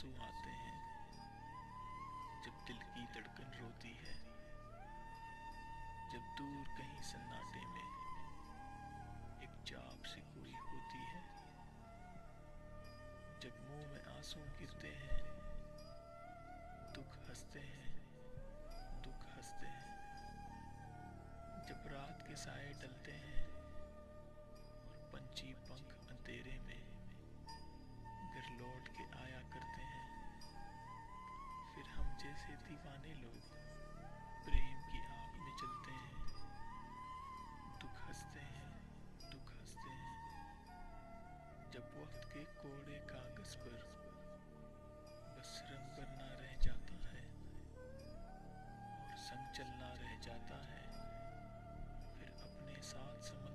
आंसू आते हैं, जब दिल की धड़कन रोती है, जब दूर कहीं सन्नाटे में एक चाप सी कोई होती है, जब मुंह में आंसू गिरते हैं, दुख हंसते हैं, दुख हंसते हैं, जब रात के साए डलते हैं और पंछी पंख अंधेरे में घर लौट के आया करते हैं, फिर हम जैसे दीवाने लोग प्रेम की आग में जलते हैं, दुख हंसते हैं, दुख हंसते हैं, जब वक्त के कोरे कागज पर बस रंग भरना रह जाता है और संग चलना रह जाता है, फिर अपने साथ समझ